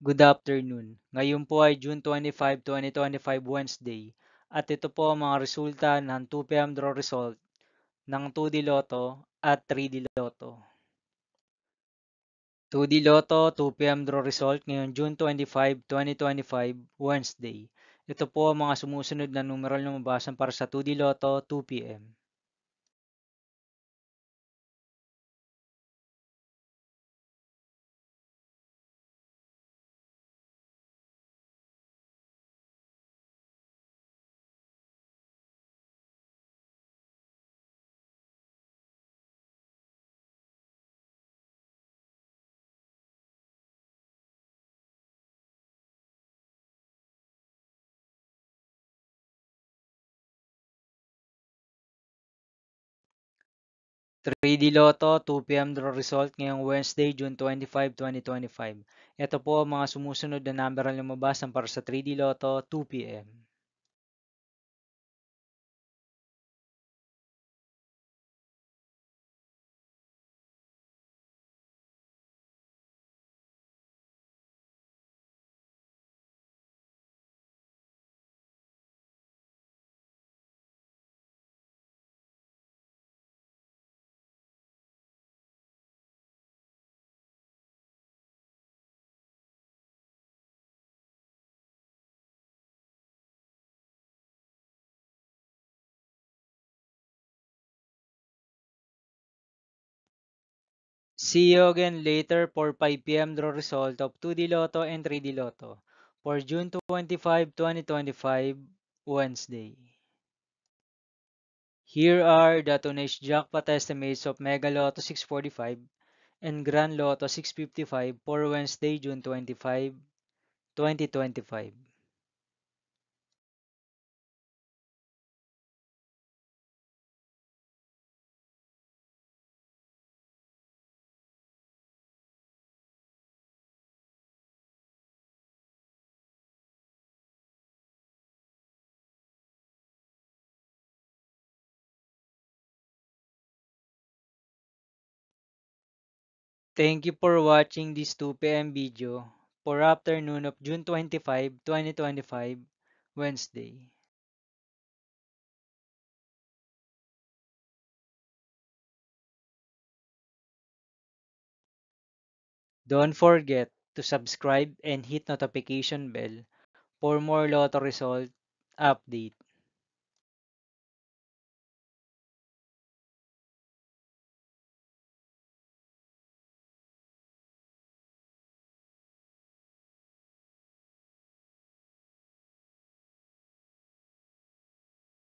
Good afternoon. Ngayon po ay June 25, 2025 Wednesday at ito po ang mga resulta ng 2 p.m. draw result ng 2D Lotto at 3D Lotto. 2D Lotto 2 p.m. draw result ngayong June 25, 2025 Wednesday. Ito po ang mga sumusunod na numeral na mabasan para sa 2D Lotto 2 p.m. 3D Lotto 2 p.m. draw result ngayong Wednesday, June 25, 2025. Ito po ang mga sumusunod na numeral na mabasan para sa 3D Lotto 2 p.m. See you again later for 5 p.m. draw result of 2D Lotto and 3D Lotto for June 25, 2025, Wednesday. Here are the today's jackpot estimates of Mega Lotto 645 and Grand Lotto 655 for Wednesday, June 25, 2025. Thank you for watching this 2 p.m. video for afternoon of June 25, 2025, Wednesday. Don't forget to subscribe and hit notification bell for more lotto result update.